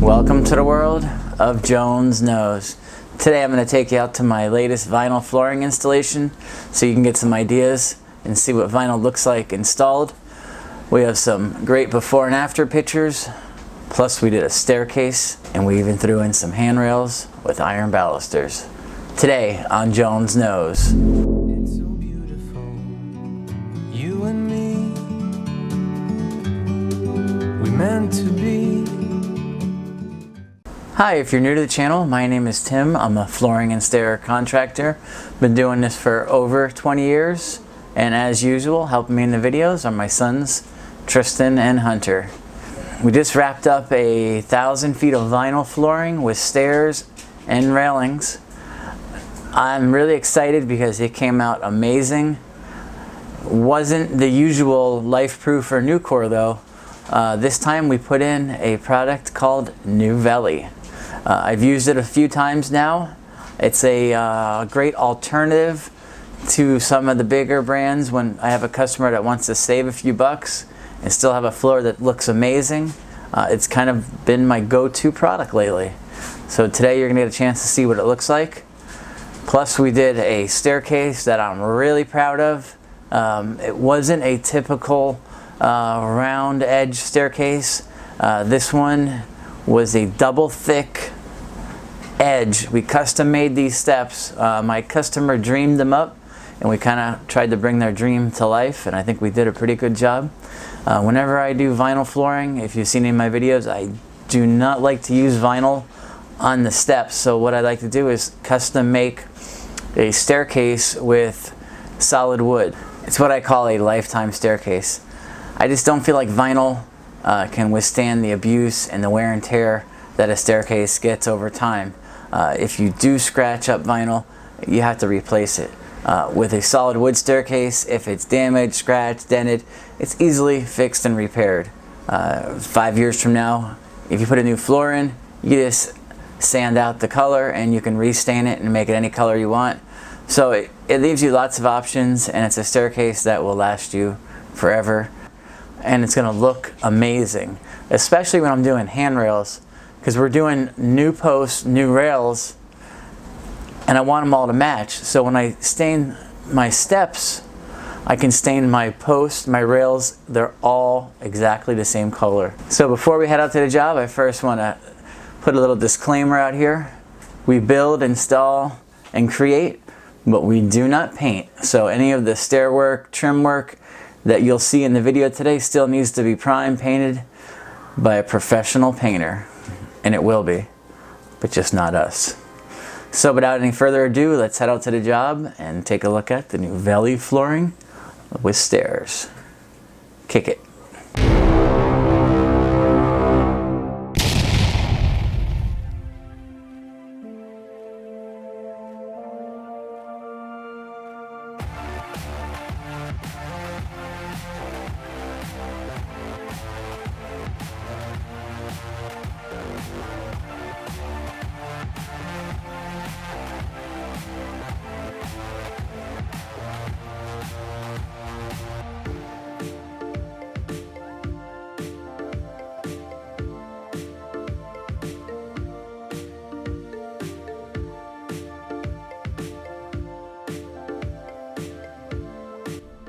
Welcome to the world of Jones Knows. Today I'm going to take you out to my latest vinyl flooring installation so you can get some ideas and see what vinyl looks like installed. We have some great before and after pictures, plus we did a staircase and we even threw in some handrails with iron balusters. Today on Jones Knows. It's so beautiful, you and me, we meant to be. Hi, if you're new to the channel, my name is Tim. I'm a flooring and stair contractor. Been doing this for over 20 years, and as usual, helping me in the videos are my sons, Tristan and Hunter. We just wrapped up 1,000 feet of vinyl flooring with stairs and railings. I'm really excited because it came out amazing. Wasn't the usual Lifeproof or Nucore though. This time we put in a product called Newel. I've used it a few times now. It's a great alternative to some of the bigger brands when I have a customer that wants to save a few bucks and still have a floor that looks amazing. It's kind of been my go-to product lately. So today you're gonna get a chance to see what it looks like. Plus we did a staircase that I'm really proud of. It wasn't a typical round edge staircase. This one was a double thick edge. We custom made these steps. My customer dreamed them up and we kind of tried to bring their dream to life, and I think we did a pretty good job. Whenever I do vinyl flooring, if you've seen any of my videos, I do not like to use vinyl on the steps. So what I like to do is custom make a staircase with solid wood. It's what I call a lifetime staircase. I just don't feel like vinyl can withstand the abuse and the wear and tear that a staircase gets over time. If you do scratch up vinyl, you have to replace it. With a solid wood staircase, if it's damaged, scratched, dented, it's easily fixed and repaired. 5 years from now, if you put a new floor in, you just sand out the color and you can restain it and make it any color you want. So it leaves you lots of options, and it's a staircase that will last you forever. And it's gonna look amazing, especially when I'm doing handrails, because we're doing new posts, new rails, and I want them all to match. So when I stain my steps, I can stain my posts, my rails, they're all exactly the same color. So before we head out to the job, I first wanna put a little disclaimer out here. We build, install, and create, but we do not paint. So any of the stair work, trim work that you'll see in the video today still needs to be prime painted by a professional painter. And it will be, but just not us. So without any further ado, let's head out to the job and take a look at the Newel flooring with stairs. Kick it.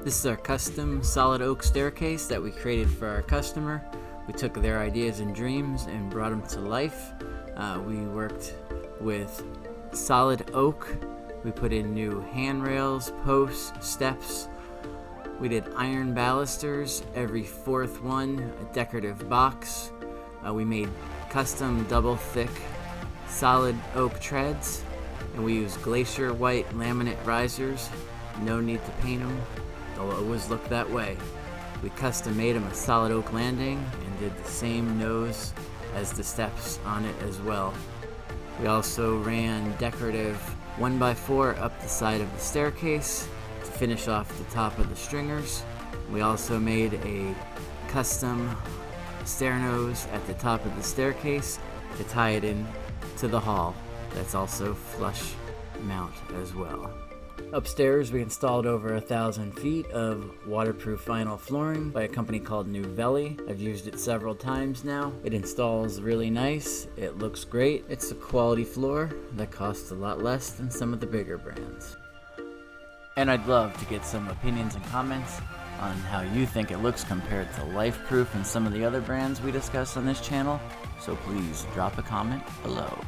This is our custom solid oak staircase that we created for our customer. We took their ideas and dreams and brought them to life. We worked with solid oak. We put in new handrails, posts, steps. We did iron balusters, every fourth one a decorative box. We made custom double thick solid oak treads, and we used glacier white laminate risers. No need to paint them. They'll always look that way. We custom made them a solid oak landing and did the same nose as the steps on it as well. We also ran decorative 1x4 up the side of the staircase to finish off the top of the stringers. We also made a custom stair nose at the top of the staircase to tie it in to the hall. That's also flush mount as well. Upstairs, we installed over 1,000 feet of waterproof vinyl flooring by a company called Newel. I've used it several times now. It installs really nice. It looks great. It's a quality floor that costs a lot less than some of the bigger brands. And I'd love to get some opinions and comments on how you think it looks compared to Lifeproof and some of the other brands we discussed on this channel. So please drop a comment below.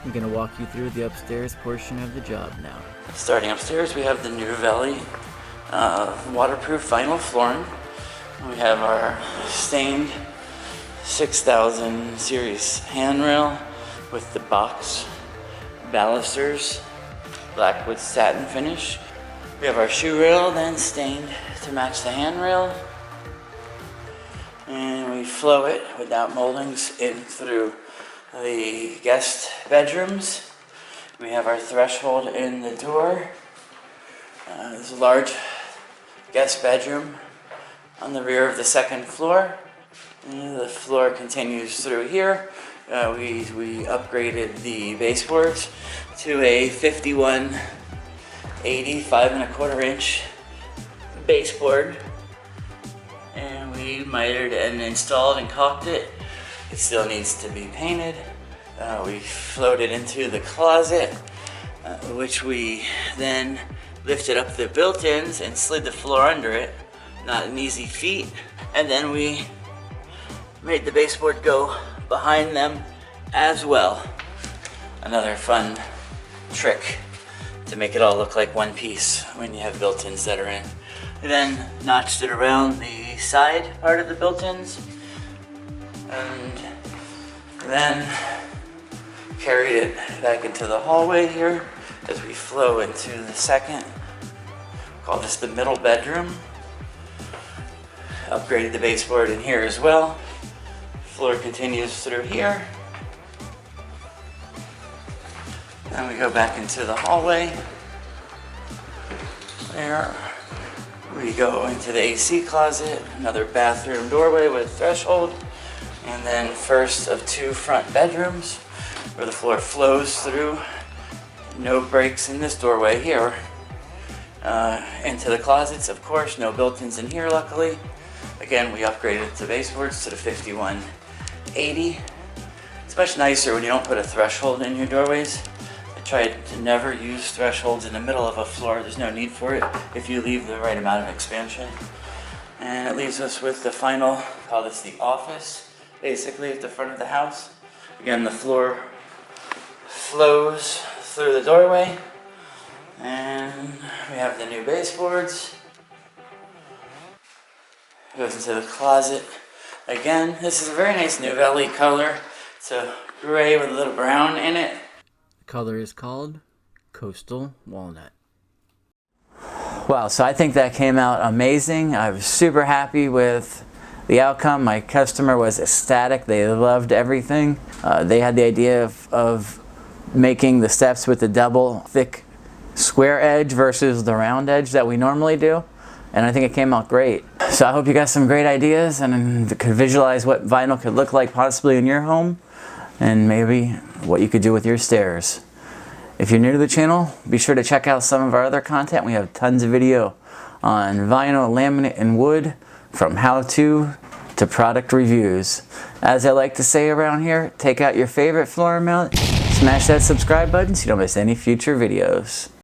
I'm going to walk you through the upstairs portion of the job now. Starting upstairs, we have the Newel waterproof vinyl flooring. We have our stained 6000 series handrail with the box balusters, black with satin finish. We have our shoe rail then stained to match the handrail. And we flow it without moldings in through the guest bedrooms. We have our threshold in the door. There's a large guest bedroom on the rear of the second floor. And the floor continues through here. We upgraded the baseboards to a 51/80 5¼ inch baseboard. And we mitered and installed and caulked it. It still needs to be painted. We floated into the closet, which we then lifted up the built-ins and slid the floor under it. Not an easy feat. And then we made the baseboard go behind them as well. Another fun trick to make it all look like one piece when you have built-ins that are in. We then notched it around the side part of the built-ins and then carried it back into the hallway here as we flow into the second. Call this the middle bedroom. Upgraded the baseboard in here as well. Floor continues through here. Then we go back into the hallway. There we go into the AC closet, another bathroom doorway with threshold, and then first of two front bedrooms where the floor flows through. No breaks in this doorway here. Into the closets, of course, no built-ins in here, luckily. Again, we upgraded the baseboards to the 51/80. It's much nicer when you don't put a threshold in your doorways. I tried to never use thresholds in the middle of a floor. There's no need for it if you leave the right amount of expansion. And it leaves us with the final, call this the office, basically at the front of the house. Again, the floor flows through the doorway. And we have the new baseboards. It goes into the closet. Again, this is a very nice Newel color. It's a gray with a little brown in it. The color is called Coastal Walnut. Wow, so I think that came out amazing. I was super happy with the outcome. My customer was ecstatic. They loved everything. They had the idea of making the steps with the double thick square edge versus the round edge that we normally do. And I think it came out great. So I hope you got some great ideas and could visualize what vinyl could look like possibly in your home and maybe what you could do with your stairs. If you're new to the channel, be sure to check out some of our other content. We have tons of video on vinyl, laminate, and wood, from how-to to product reviews. As I like to say around here, take out your favorite floor mount, smash that subscribe button so you don't miss any future videos.